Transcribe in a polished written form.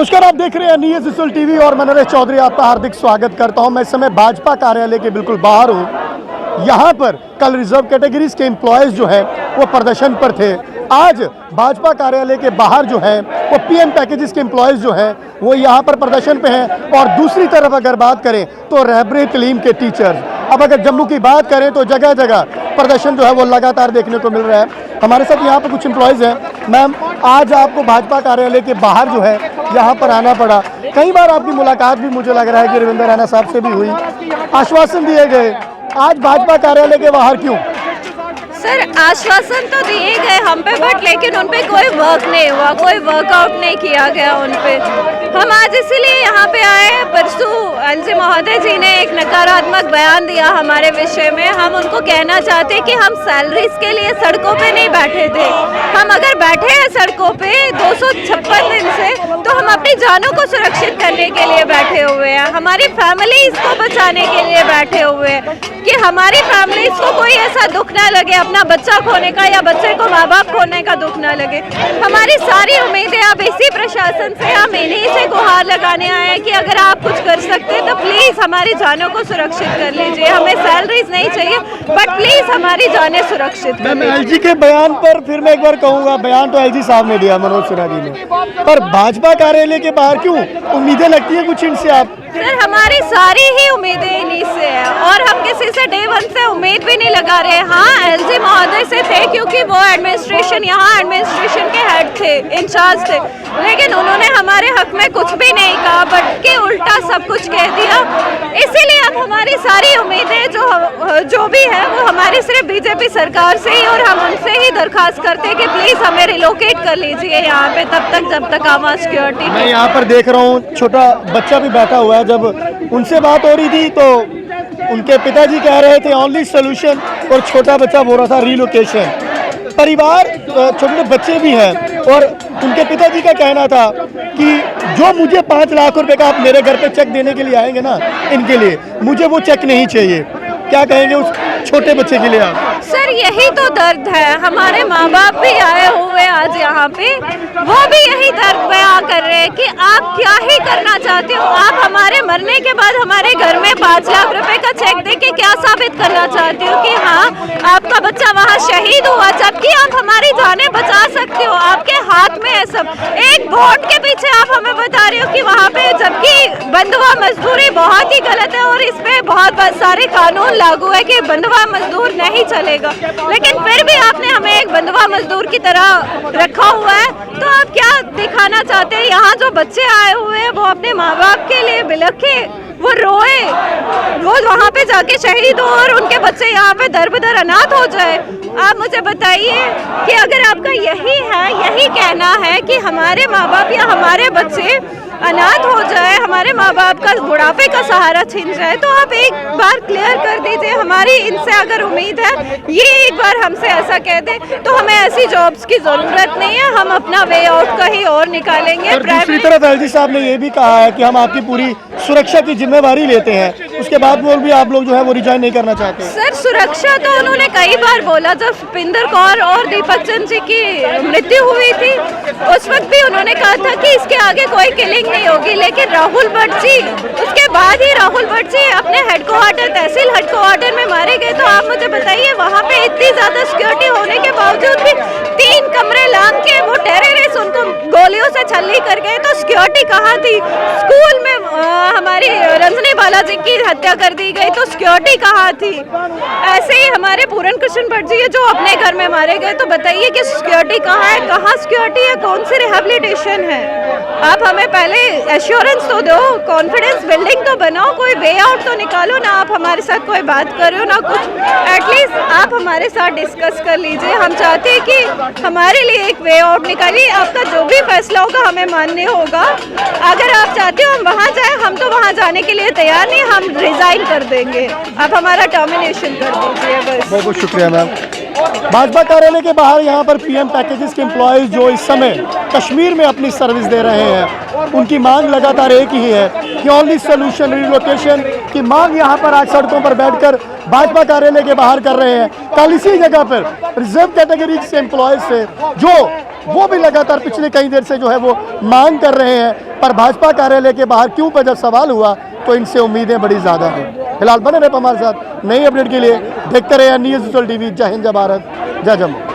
नमस्कार, आप देख रहे हैं न्यूज़ विजुअल टीवी और मैं नरेश चौधरी आपका हार्दिक स्वागत करता हूं। मैं इस समय भाजपा कार्यालय के बिल्कुल बाहर हूं। यहां पर कल रिजर्व कैटेगरीज के एम्प्लॉयज़ जो हैं वो प्रदर्शन पर थे। आज भाजपा कार्यालय के बाहर जो है वो पीएम पैकेजेस के एम्प्लॉयज़ जो हैं वो यहाँ पर प्रदर्शन पे हैं। और दूसरी तरफ अगर बात करें तो रहबरे तलीम के टीचर्स, अब अगर जम्मू की बात करें तो जगह जगह प्रदर्शन जो है वो लगातार देखने को मिल रहा है। हमारे साथ यहाँ पर कुछ एम्प्लॉयज़ हैं। मैम, आज आपको भाजपा कार्यालय के बाहर जो है यहाँ पर आना पड़ा। कई बार आपकी मुलाकात भी मुझे लग रहा है कि रविंद्र रैना साहब से भी हुई, आश्वासन दिए गए, आज भाजपा कार्यालय के बाहर क्यों? सर, आश्वासन तो दिए गए हम पे, बट लेकिन उन पे कोई वर्क नहीं हुआ, कोई वर्कआउट नहीं किया गया उन पे। हम आज इसीलिए यहाँ पे आए हैं। परसों एलजी महोदय जी ने एक नकारात्मक बयान दिया हमारे विषय में। हम उनको कहना चाहते कि हम सैलरीज के लिए सड़कों पे नहीं बैठे थे। हम अगर बैठे हैं सड़कों पे 256 दिन से, तो हम अपनी जानों को सुरक्षित करने के लिए बैठे हुए हैं, हमारी फैमिलीज को बचाने के लिए बैठे हुए हैं कि हमारी फैमिलीज को कोई ऐसा दुख ना लगे, अपना बच्चा खोने का या बच्चे को माँ बाप खोने का दुख ना लगे। हमारी सारी उम्मीदें अब इसी प्रशासन से, हम इन्हीं से गुहार लगाने आए हैं कि अगर आप कुछ कर सकते हैं तो प्लीज हमारी जानों को सुरक्षित कर लीजिए। हमें सैलरीज नहीं चाहिए, बट प्लीज हमारी जानें सुरक्षित कर लीजिए। एलजी के बयान पर फिर मैं एक बार कहूँगा, बयान तो एलजी साहब ने दिया, मनोज सिन्हा जी ने, पर भाजपा कार्यालय के बाहर क्यों? उम्मीदें लगती है कुछ इनसे आप? सर, हमारी सारी ही उम्मीदें इन्हीं से है और हम किसी से डे वन से उम्मीद भी नहीं लगा रहे। हाँ, एलजी महोदय से थे क्योंकि वो एडमिनिस्ट्रेशन, यहाँ एडमिनिस्ट्रेशन के हेड थे, इंचार्ज थे, लेकिन उन्होंने हमारे हक में कुछ भी नहीं कहा, बल्कि उल्टा सब कुछ कह दिया। इसीलिए अब हमारी सारी उम्मीदें जो भी है वो हमारी सिर्फ बीजेपी सरकार से ही, और हम उनसे ही दरखास्त करते हैं कि प्लीज हमें रिलोकेट कर लीजिए यहाँ पे तब तक जब तक आवाज सिक्योरिटी। मैं यहाँ पर देख रहा हूँ छोटा बच्चा भी बैठा हुआ है। जब उनसे बात हो रही थी तो उनके पिताजी कह रहे थे ओनली सोल्यूशन, और छोटा बच्चा बोल रहा था रिलोकेशन। परिवार, छोटे बच्चे भी हैं और उनके पिताजी का कहना था कि जो मुझे 5 लाख रुपए का आप मेरे घर पे चेक देने के लिए आएंगे ना, इनके लिए मुझे वो चेक नहीं चाहिए। क्या कहेंगे उस छोटे बच्चे के लिए आप? सर, यही तो दर्द है। हमारे माँ बाप भी आए हुए आज यहाँ पे, वो भी यही दर्द बयां कर रहे हैं कि आप क्या ही करना चाहते हो। आप हमारे मरने के बाद हमारे घर में 5 लाख रुपए का चेक दे के क्या साबित करना चाहते हो कि हाँ आपका बच्चा वहाँ शहीद हुआ, जबकि आप हमारी जानें बचा सकते हो। आपके हाथ में है सब। एक वोट के पीछे आप हमें बता रहे हो कि वहाँ पे, जबकि बंधुआ मजदूरी बहुत ही गलत है और इस पे बहुत सारे कानून लागू है कि बंधुआ मजदूर नहीं चलेगा, लेकिन फिर भी आपने हमें एक बंधुआ मजदूर की तरह रखा हुआ है। तो आप क्या दिखाना चाहते हैं? यहाँ जो बच्चे आए हुए हैं वो अपने माँ बाप के लिए बिलखे, वो रोए, वो वहाँ पे जाके शहीद हो और उनके बच्चे यहाँ पे दर बदर अनाथ हो जाए। आप मुझे बताइए कि अगर आपका यही है, यही कहना है कि हमारे माँ बाप या हमारे बच्चे अनाथ हो जाए, हमारे माँ बाप का बुढ़ापे का सहारा छिन जाए, तो आप एक बार क्लियर कर दीजिए। हमारी इनसे अगर उम्मीद है, ये एक बार हमसे ऐसा कह दे तो हमें ऐसी जॉब्स की जरूरत नहीं है, हम अपना वे आउट कहीं और निकालेंगे। दूसरी तरफ एलजी साहब ने ये भी कहा है कि हम आपकी पूरी सुरक्षा की जिम्मेवारी लेते हैं, उसके बाद वो भी आप लोग जो है वो रिजाइन नहीं करना चाहते। सर, सुरक्षा तो उन्होंने कई बार बोला। जब सुपिंदर कौर और दीपक चंद जी की मृत्यु हुई थी उस वक्त भी उन्होंने कहा था कि इसके आगे कोई किलिंग नहीं होगी, लेकिन राहुल भट्ट जी, उसके बाद ही राहुल भट्ट जी अपने हेडक्वार्टर, तहसील हेडक्वार्टर में मारे गए। तो आप मुझे बताइए, वहाँ पे इतनी ज्यादा सिक्योरिटी होने के बावजूद भी 3 कमरे लांग के वो टेररिस्ट उनको गोलियों से छल्ली कर गए, तो सिक्योरिटी कहाँ थी? स्कूल में हमारी रंजनी बालाजी की हत्या कर दी गई, तो सिक्योरिटी कहाँ थी? ऐसे ही हमारे पूरन कृष्ण भट्ट जी जो अपने घर में मारे गए, तो बताइए कि सिक्योरिटी कहाँ है? कहाँ सिक्योरिटी है? कौन सी रिहेबिलिटेशन है? आप हमें पहले एश्योरेंस तो दो, कॉन्फिडेंस बिल्डिंग तो बनाओ, कोई वे आउट तो निकालो ना। आप हमारे साथ कोई बात कर रहे हो ना कुछ, एटलीस्ट आप हमारे साथ डिस्कस कर लीजिए। हम चाहते हैं कि हमारे लिए एक वे आउट निकालिए। आपका जो भी फैसला होगा हमें मानने होगा। अगर आप चाहते हो हम वहाँ जाए, हम तो वहाँ जाने के लिए तैयार नहीं, हम रिजाइन कर देंगे। आप हमारा टर्मिनेशन कर दीजिए बस। बहुत बहुत शुक्रिया मैम। भाजपा कार्यालय के बाहर यहाँ पर पीएम पैकेजेस के एम्प्लॉयज़ जो इस समय कश्मीर में अपनी सर्विस दे रहे हैं, उनकी मांग लगातार एक ही है कि ओनली सोल्यूशन रिलोकेशन की मांग यहाँ पर आज सड़कों पर बैठकर भाजपा कार्यालय के बाहर कर रहे हैं। कल इसी जगह पर रिजर्व कैटेगरी से एम्प्लॉयज़ से जो वो भी लगातार पिछले कई देर से जो है वो मांग कर रहे हैं, पर भाजपा कार्यालय के बाहर क्यों पर जब सवाल हुआ तो इनसे उम्मीदें बड़ी ज़्यादा हैं। फिलहाल बने रहे हमारे साथ नई अपडेट के लिए, देखते रहे न्यूज़ डिजिटल टीवी। जय हिंद, जय भारत, जय जम्मू।